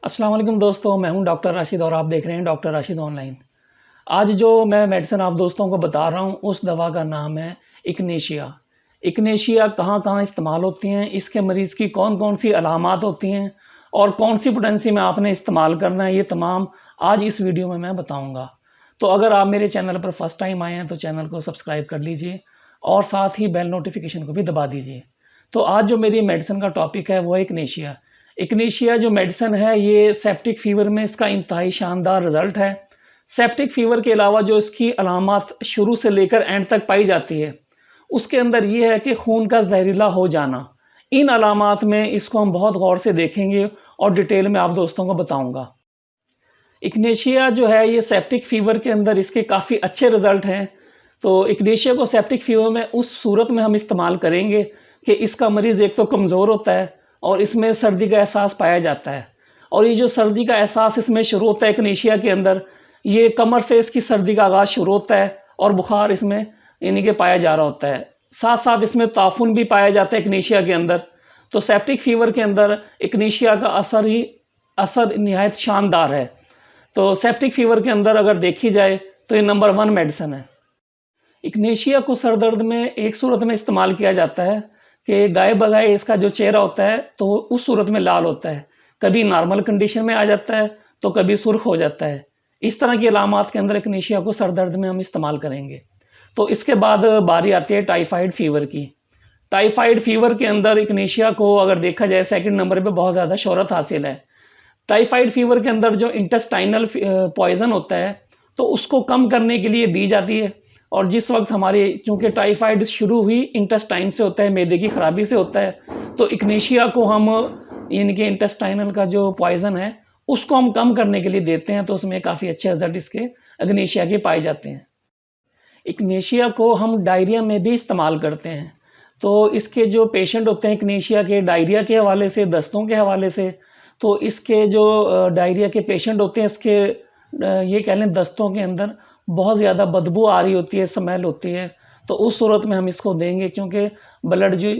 अस्सलाम वालेकुम दोस्तों, मैं हूं डॉक्टर राशिद और आप देख रहे हैं डॉक्टर राशिद ऑनलाइन। आज जो मैं मेडिसिन आप दोस्तों को बता रहा हूं उस दवा का नाम है इग्नेशिया। इग्नेशिया कहाँ-कहाँ इस्तेमाल होती हैं, इसके मरीज़ की कौन-कौन सी अलामात होती हैं और कौन सी पोटेंसी में आपने इस्तेमाल करना है, ये तमाम आज इस वीडियो में मैं बताऊँगा। तो अगर आप मेरे चैनल पर फर्स्ट टाइम आए हैं तो चैनल को सब्सक्राइब कर लीजिए और साथ ही बेल नोटिफिकेशन को भी दबा दीजिए। तो आज जो मेरी मेडिसिन का टॉपिक है वो है इग्नेशिया। इग्नेशिया जो मेडिसिन है ये सेप्टिक फ़ीवर में इसका इंतहाई शानदार रिज़ल्ट है। सेप्टिक फ़ीवर के अलावा जो इसकी अलामात शुरू से लेकर एंड तक पाई जाती है, उसके अंदर ये है कि खून का ज़हरीला हो जाना। इन अलामात में इसको हम बहुत गौर से देखेंगे और डिटेल में आप दोस्तों को बताऊँगा। इग्नेशिया जो है ये सेप्टिक फ़ीवर के अंदर इसके काफ़ी अच्छे रिज़ल्ट हैं। तो इग्नेशिया को सेप्टिक फ़ीवर में उस सूरत में हम इस्तेमाल करेंगे कि इसका मरीज़ एक तो कमज़ोर होता है और इसमें सर्दी का एहसास पाया जाता है। और ये जो सर्दी का एहसास इसमें शुरू होता है इग्नेशिया के अंदर, ये कमर से इसकी सर्दी का आगाज़ शुरू होता है और बुखार इसमें यानी कि पाया जा रहा होता है। साथ-साथ इसमें ताफुन भी पाया जाता है इग्नेशिया के अंदर। तो सेप्टिक फ़ीवर के अंदर इग्नेशिया का असर निहायत शानदार है। तो सेप्टिक फ़ीवर के अंदर अगर देखी जाए तो ये नंबर 1 मेडिसिन है। इग्नेशिया को सर दर्द में एक सूरत में इस्तेमाल किया जाता है कि गाये-बगाये इसका जो चेहरा होता है तो उस सूरत में लाल होता है। कभी नॉर्मल कंडीशन में आ जाता है तो कभी सुर्ख हो जाता है। इस तरह की अलामात के अंदर इग्नेशिया को सर दर्द में हम इस्तेमाल करेंगे। तो इसके बाद बारी आती है टाइफाइड फ़ीवर की। टाइफाइड फ़ीवर के अंदर इग्नेशिया को अगर देखा जाए सेकंड नंबर पे बहुत ज़्यादा शोहरत हासिल है। टाइफाइड फ़ीवर के अंदर जो इंटेस्टाइनल पॉइज़न होता है तो उसको कम करने के लिए दी जाती है। और जिस वक्त हमारे चूँकि टाइफाइड शुरू हुई इंटेस्टाइन से होता है, मैदे की ख़राबी से होता है, तो इग्नेशिया को हम यानी कि इंटेस्टाइनल का जो पॉइज़न है उसको हम कम करने के लिए देते हैं। तो उसमें काफ़ी अच्छे रिज़ल्ट इसके इग्नेशिया के पाए जाते हैं। इग्नेशिया को हम डायरिया में भी इस्तेमाल करते हैं। तो इसके जो पेशेंट होते हैं इग्नेशिया के डायरिया के हवाले से, दस्तों के हवाले से, तो इसके जो डायरिया के पेशेंट होते हैं इसके ये कह लें दस्तों के अंदर बहुत ज़्यादा बदबू आ रही होती है, स्मेल होती है। तो उस सूरत में हम इसको देंगे क्योंकि ब्लड जो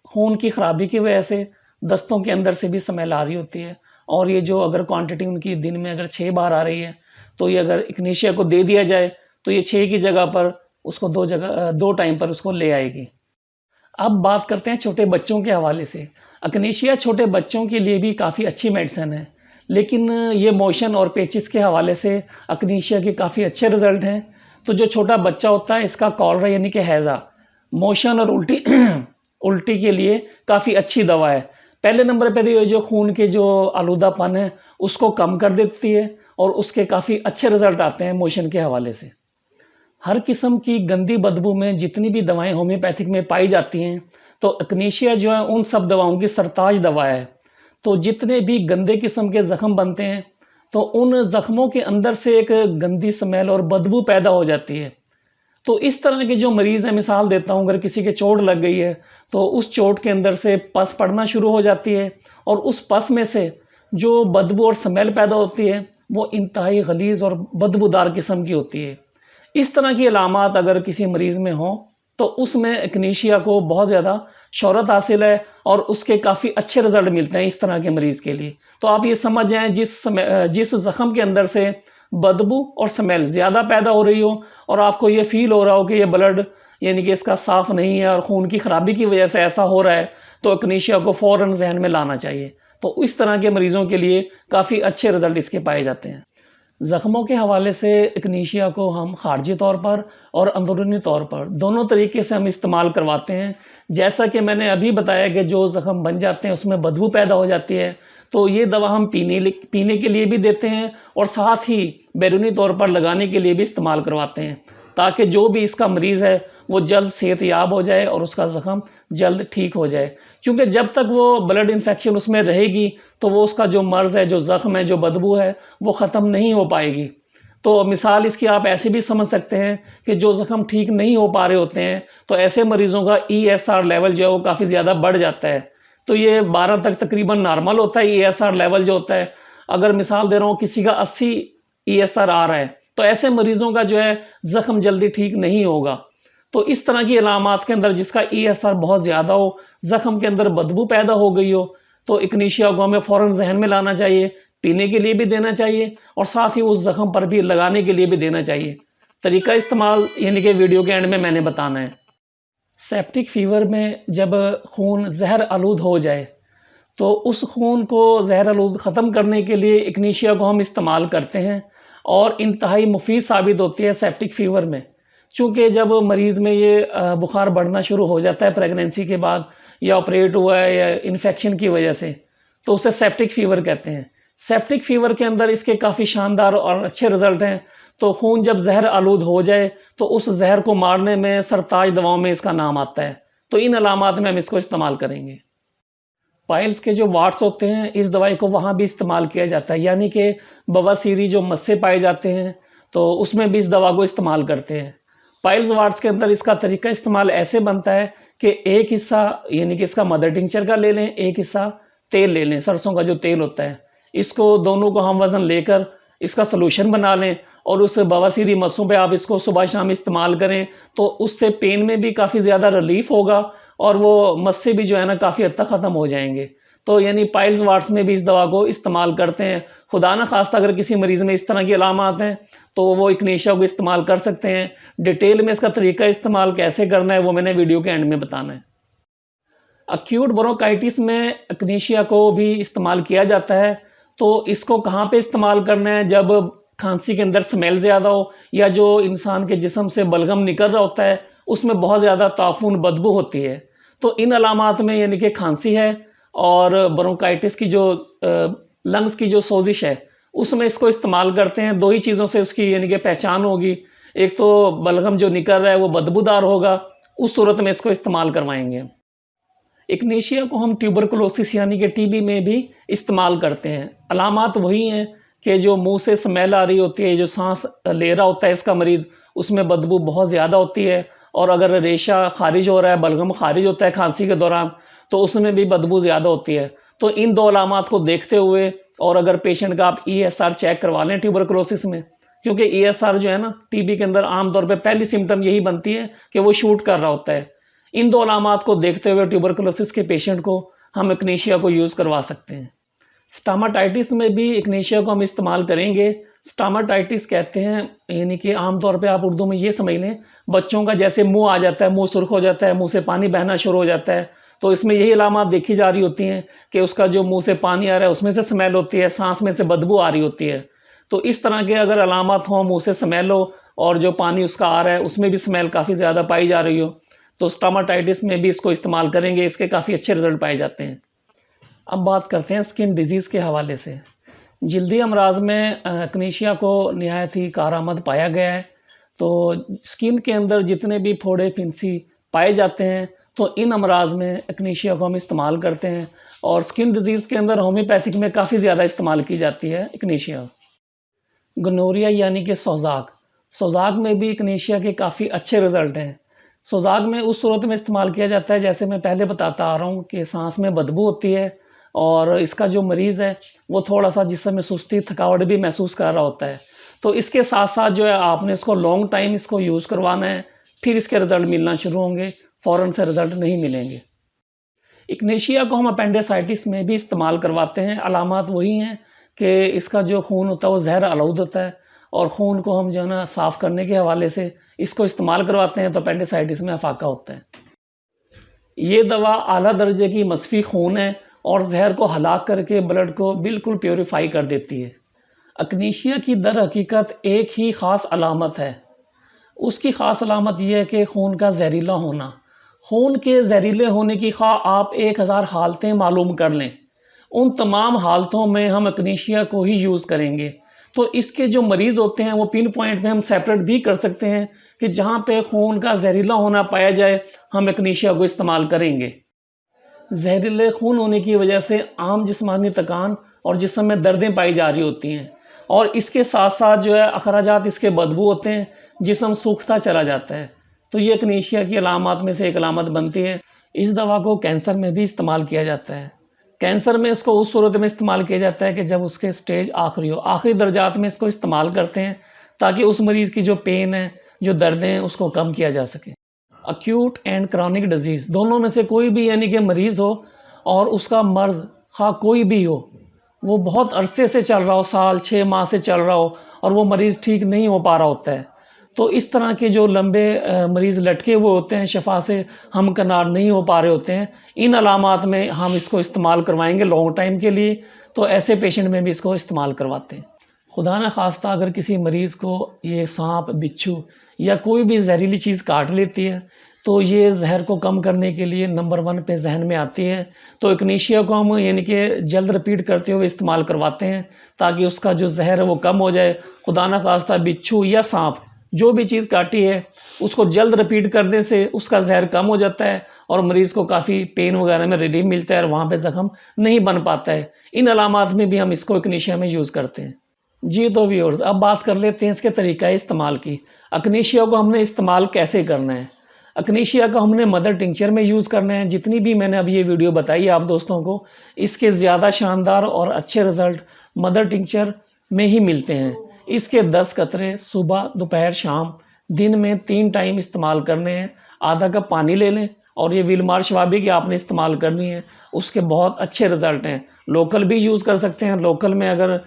खून की ख़राबी की वजह से दस्तों के अंदर से भी स्मेल आ रही होती है। और ये जो अगर क्वांटिटी उनकी दिन में अगर 6 बार आ रही है तो ये अगर इग्नेशिया को दे दिया जाए तो ये 6 की जगह पर उसको 2 टाइम पर उसको ले आएगी। अब बात करते हैं छोटे बच्चों के हवाले से। इग्नेशिया छोटे बच्चों के लिए भी काफ़ी अच्छी मेडिसिन है, लेकिन ये मोशन और पेचिस के हवाले से इग्नेशिया के काफ़ी अच्छे रिज़ल्ट हैं। तो जो छोटा बच्चा होता है इसका कॉलरा यानी कि हैज़ा, मोशन और उल्टी उल्टी के लिए काफ़ी अच्छी दवा है। पहले नंबर पे तो ये जो खून के जो आलूदापन है उसको कम कर देती है और उसके काफ़ी अच्छे रिज़ल्ट आते हैं मोशन के हवाले से। हर किस्म की गंदी बदबू में जितनी भी दवाएँ होम्योपैथिक में पाई जाती हैं, तो इग्नेशिया जो है उन सब दवाओं की सरताज दवा है। तो जितने भी गंदे किस्म के ज़ख्म बनते हैं, तो उन ज़ख्मों के अंदर से एक गंदी स्मेल और बदबू पैदा हो जाती है। तो इस तरह के जो मरीज़ हैं, मिसाल देता हूँ, अगर किसी के चोट लग गई है, तो उस चोट के अंदर से पस पड़ना शुरू हो जाती है और उस पस में से जो बदबू और स्मेल पैदा होती है, वो इंतहाई गलीज़ और बदबूदार किस्म की होती है। इस तरह की अलामात अगर किसी मरीज़ में हों, तो उसमें इग्नेशिया को बहुत ज़्यादा शोहरत हासिल है और उसके काफ़ी अच्छे रिज़ल्ट मिलते हैं इस तरह के मरीज़ के लिए। तो आप ये समझ जाएँ जिस ज़ख्म के अंदर से बदबू और स्मेल ज़्यादा पैदा हो रही हो और आपको ये फ़ील हो रहा हो कि ये ब्लड यानी कि इसका साफ़ नहीं है और खून की ख़राबी की वजह से ऐसा हो रहा है, तो इग्नेशिया को फ़ौरन ज़हन में लाना चाहिए। तो इस तरह के मरीज़ों के लिए काफ़ी अच्छे रिज़ल्ट इसके पाए जाते हैं। ज़ख्मों के हवाले से इग्नेशिया को हम ख़ारजी तौर पर और अंदरूनी तौर पर दोनों तरीके से हम इस्तेमाल करवाते हैं। जैसा कि मैंने अभी बताया कि जो ज़ख्म बन जाते हैं उसमें बदबू पैदा हो जाती है, तो ये दवा हम पीने के लिए भी देते हैं और साथ ही बैरूनी तौर पर लगाने के लिए भी इस्तेमाल करवाते हैं, ताकि जो भी इसका मरीज़ है वो जल्द सेहतयाब हो जाए और उसका ज़ख्म जल्द ठीक हो जाए। क्योंकि जब तक वो ब्लड इन्फेक्शन उसमें रहेगी तो वो उसका जो मर्ज़ है, जो ज़ख्म है, जो बदबू है, वो ख़त्म नहीं हो पाएगी। तो मिसाल इसकी आप ऐसे भी समझ सकते हैं कि जो ज़ख्म ठीक नहीं हो पा रहे होते हैं, तो ऐसे मरीज़ों का ESR लेवल जो है वो काफ़ी ज़्यादा बढ़ जाता है। तो ये 12 तक तकरीबन नॉर्मल होता है ESR लेवल जो होता है। अगर मिसाल दे रहा हूँ किसी का 80 ESR आ रहा है, तो ऐसे मरीज़ों का जो है ज़ख्म जल्दी ठीक नहीं होगा। तो इस तरह की अलामात के अंदर जिसका ESR बहुत ज़्यादा हो, ज़ख्म के अंदर बदबू पैदा हो गई हो, तो इग्नेशिया को हमें फ़ौरन ज़हन में लाना चाहिए, पीने के लिए भी देना चाहिए और साथ ही उस ज़ख्म पर भी लगाने के लिए भी देना चाहिए। तरीका इस्तेमाल यानी कि वीडियो के एंड में मैंने बताना है। सेप्टिक फ़ीवर में जब खून ज़हर आलूद हो जाए तो उस खून को ज़हर आलूद ख़त्म करने के लिए इग्निशिया को हम इस्तेमाल करते हैं और इंतहाई मुफीद साबित होती है सेप्टिक फ़ीवर में। चूँकि जब मरीज़ में ये बुखार बढ़ना शुरू हो जाता है प्रेगनेंसी के बाद या ऑपरेट हुआ है या इन्फेक्शन की वजह से, तो उसे सेप्टिक फ़ीवर कहते हैं। सेप्टिक फ़ीवर के अंदर इसके काफ़ी शानदार और अच्छे रिज़ल्ट हैं। तो खून जब ज़हर आलूद हो जाए तो उस ज़हर को मारने में सरताज दवाओं में इसका नाम आता है। तो इन अलामात में हम इसको इस्तेमाल करेंगे। पाइल्स के जो वार्ड्स होते हैं इस दवाई को वहाँ भी इस्तेमाल किया जाता है, यानी कि बवासीरी जो मस्से पाए जाते हैं तो उसमें भी इस दवा को इस्तेमाल करते हैं। पाइल्स वार्ड्स के अंदर इसका तरीका इस्तेमाल ऐसे बनता है कि एक हिस्सा यानी कि इसका मदर टिंचर का ले लें, एक हिस्सा तेल ले लें, सरसों का जो तेल होता है। इसको दोनों को हम वज़न लेकर इसका सॉल्यूशन बना लें और उस बवासीरी मस्सों पे आप इसको सुबह शाम इस्तेमाल करें तो उससे पेन में भी काफ़ी ज़्यादा रिलीफ़ होगा और वो मस्से भी जो है ना काफ़ी हद तक ख़त्म हो जाएँगे। तो यानी पाइल्स वार्ड्स में भी इस दवा को इस्तेमाल करते हैं। खुदा न ख़ास्ता अगर किसी मरीज़ में इस तरह की अलामात हैं तो वो इग्निशिया को इस्तेमाल कर सकते हैं। डिटेल में इसका तरीका इस्तेमाल कैसे करना है वो मैंने वीडियो के एंड में बताना है। एक्यूट ब्रोंकाइटिस में इग्निशिया को भी इस्तेमाल किया जाता है। तो इसको कहाँ पे इस्तेमाल करना है? जब खांसी के अंदर स्मेल ज़्यादा हो या जो इंसान के जिस्म से बलगम निकल रहा होता है उसमें बहुत ज़्यादा ताफ़ून बदबू होती है। तो इन अलामात में यानी कि खांसी है और ब्रोंकाइटिस की जो लंग्स की जो सोजिश है उसमें इसको इस्तेमाल करते हैं। 2 ही चीज़ों से उसकी यानी कि पहचान होगी। एक तो बलगम जो निकल रहा है वो बदबूदार होगा, उस सूरत में इसको इस्तेमाल करवाएँगे। इग्निशिया को हम ट्यूबरकुलोसिस यानी कि टीबी में भी इस्तेमाल करते हैं। अलामात वही हैं कि जो मुँह से स्मेल आ रही होती है, जो साँस ले रहा होता है इसका मरीज़, उसमें बदबू बहुत ज़्यादा होती है और अगर रेशा ख़ारिज हो रहा है, बलगम ख़ारिज होता है खांसी के दौरान, तो उसमें भी बदबू ज़्यादा होती है। तो इन 2 अलामात को देखते हुए और अगर पेशेंट का आप ईएसआर चेक करवा लें ट्यूबरकुलोसिस में, क्योंकि ईएसआर जो है ना टीबी के अंदर आम तौर पे पहली सिम्पटम यही बनती है कि वो शूट कर रहा होता है। इन 2 अलामात को देखते हुए ट्यूबरकुलोसिस के पेशेंट को हम इग्निशिया को यूज़ करवा सकते हैं। स्टामाटाइटिस में भी इग्निशिया को हम इस्तेमाल करेंगे। स्टामाटाइटिस कहते हैं यानी कि आम तौर पे आप उर्दू में ये समझ लें, बच्चों का जैसे मुँह आ जाता है, मुँह सुर्ख हो जाता है, मुँह से पानी बहना शुरू हो जाता है। तो इसमें यही अलामात देखी जा रही होती हैं कि उसका जो मुँह से पानी आ रहा है उसमें से स्मेल होती है, साँस में से बदबू आ रही होती है। तो इस तरह के अगर अलामात हों, मुँह से स्मेल हो और जो पानी उसका आ रहा है उसमें भी स्मेल काफ़ी ज़्यादा पाई जा रही हो, तो स्टामाटाइटिस में भी इसको इस्तेमाल करेंगे। इसके काफ़ी अच्छे रिज़ल्ट पाए जाते हैं। अब बात करते हैं स्किन डिजीज़ के हवाले से। जल्दी अमराज में इग्निशिया को निहायत ही कारआमद पाया गया है। तो स्किन के अंदर जितने भी फोड़े फिंसी पाए जाते हैं तो इन अमराज में इग्निशिया को हम इस्तेमाल करते हैं और स्किन डिजीज़ के अंदर होम्योपैथिक में काफ़ी ज़्यादा इस्तेमाल की जाती है इग्निशिया। गोनोरिया यानी कि सोज़ाक, सोज़ाक में भी इग्निशिया के काफ़ी अच्छे रिज़ल्ट हैं। सोज़ाक में उस सूरत में इस्तेमाल किया जाता है जैसे मैं पहले बताता आ रहा हूँ कि सांस में बदबू होती है और इसका जो मरीज़ है वो थोड़ा-सा जिस्म में सुस्ती, थकावट भी महसूस कर रहा होता है। तो इसके साथ-साथ जो है आपने इसको लॉन्ग टाइम इसको यूज़ करवाना है, फिर इसके रिज़ल्ट मिलना शुरू होंगे, फ़ौरन से रिज़ल्ट नहीं मिलेंगे। इग्निशिया को हम अपेंडिसाइटिस में भी इस्तेमाल करवाते हैं। अलामात वही हैं कि इसका जो खून होता है वो ज़हर आलूद होता है और खून को हम जो है ना साफ़ करने के हवाले से इसको इस्तेमाल करवाते हैं तो अपेंडिसाइटिस में अफ़ाका होता है। ये दवा आला दर्जे की मसफ़ी खून है और ज़हर को हलाक करके ब्लड को बिल्कुल प्यूरीफाई कर देती है। इग्निशिया की दर हकीकत एक ही ख़ास अलामत है। उसकी ख़ास अलामत ये है कि खून का जहरीला होना। खून के जहरीले होने की ख़्वाह आप 1000 हालतें मालूम कर लें, उन तमाम हालतों में हम इग्निशिया को ही यूज़ करेंगे। तो इसके जो मरीज़ होते हैं वो पिन पॉइंट में हम सेपरेट भी कर सकते हैं कि जहाँ पे खून का जहरीला होना पाया जाए हम इग्निशिया को इस्तेमाल करेंगे। जहरीले खून होने की वजह से आम जिस्मानी थकान और जिस्म में दर्दें पाई जा रही होती हैं और इसके साथ-साथ जो है अखराजात इसके बदबू होते हैं, जिस्म सूखता चला जाता है। तो ये इग्निशिया की अलामात में से एक अलामत बनती है। इस दवा को कैंसर में भी इस्तेमाल किया जाता है। कैंसर में इसको उस सूरत में इस्तेमाल किया जाता है कि जब उसके स्टेज आखिरी हो, आखिरी दर्जात में इसको इस्तेमाल करते हैं ताकि उस मरीज़ की जो पेन है, जो दर्दें हैं उसको कम किया जा सके। एक्यूट एंड क्रॉनिक डिजीज़ दोनों में से कोई भी यानी कि मरीज़ हो और उसका मर्ज़ ख़ा कोई भी हो, वो बहुत अरसे से चल रहा हो, साल 6 माह से चल रहा हो और वो मरीज़ ठीक नहीं हो पा रहा होता है। तो इस तरह के जो लंबे मरीज़ लटके हुए होते हैं, शफ़ा से हमकिनार नहीं हो पा रहे होते हैं, इन अलामात में हम इसको इस्तेमाल करवाएँगे लॉन्ग टाइम के लिए, तो ऐसे पेशेंट में भी इसको इस्तेमाल करवाते हैं। खुदा न ख़ास्ता अगर किसी मरीज़ को ये साँप, बिच्छू या कोई भी ज़हरीली चीज़ काट लेती है, तो ये ज़हर को कम करने के लिए नंबर 1 पे ज़हन में आती है। तो इक्नेशिया को हम यानी कि जल्द रिपीट करते हुए इस्तेमाल करवाते हैं, ताकि उसका जो ज़हर है वो कम हो जाए। खुदा न ख़ास्ता बिच्छू या साँप जो भी चीज़ काटी है, उसको जल्द रिपीट करने से उसका ज़हर कम हो जाता है और मरीज़ को काफ़ी पेन वगैरह में रिलीफ़ मिलता है और वहाँ पे ज़ख्म नहीं बन पाता है। इन अलामात में भी हम इसको इक्नेशिया में यूज़ करते हैं। जी तो व्यूअर्स, अब बात कर लेते हैं इसके तरीक़ा इस्तेमाल की। अकनेशिया को हमने इस्तेमाल कैसे करना है? अकनेशिया को हमने मदर टिंचर में यूज़ करना है। जितनी भी मैंने अभी ये वीडियो बताई है आप दोस्तों को, इसके ज़्यादा शानदार और अच्छे रिज़ल्ट मदर टिंचर में ही मिलते हैं। इसके 10 कतरे सुबह, दोपहर, शाम दिन में 3 टाइम इस्तेमाल करने हैं। आधा कप पानी ले लें और ये विलमार शवाबी की आपने इस्तेमाल करनी है। उसके बहुत अच्छे रिज़ल्ट हैं। लोकल भी यूज़ कर सकते हैं। लोकल में अगर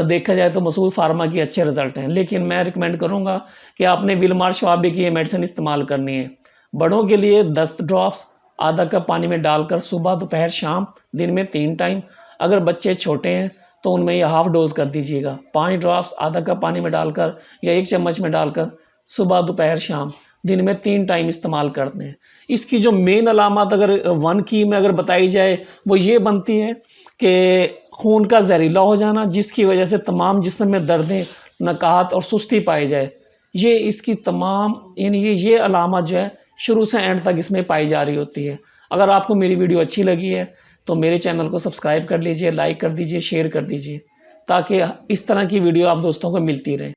देखा जाए तो मसूद फार्मा की अच्छे रिज़ल्ट हैं, लेकिन मैं रिकमेंड करूँगा कि आपने विलमार शवाबी की ये मेडिसिन इस्तेमाल करनी है। बड़ों के लिए 10 ड्रॉप्स आधा कप पानी में डालकर सुबह, दोपहर, शाम दिन में 3 टाइम। अगर बच्चे छोटे हैं तो उनमें ये हाफ़ डोज़ कर दीजिएगा। 5 ड्रॉप्स आधा कप पानी में डालकर या 1 चम्मच में डालकर सुबह, दोपहर, शाम दिन में 3 टाइम इस्तेमाल करते हैं। इसकी जो मेन अलामत अगर 1 की में अगर बताई जाए, वो ये बनती है कि खून का जहरीला हो जाना, जिसकी वजह से तमाम जिस्म में दर्दें, नकाहत और सुस्ती पाई जाए। ये इसकी तमाम यानी ये अलामत जो है शुरू से एंड तक इसमें पाई जा रही होती है। अगर आपको मेरी वीडियो अच्छी लगी है तो मेरे चैनल को सब्सक्राइब कर लीजिए, लाइक कर दीजिए, शेयर कर दीजिए, ताकि इस तरह की वीडियो आप दोस्तों को मिलती रहे।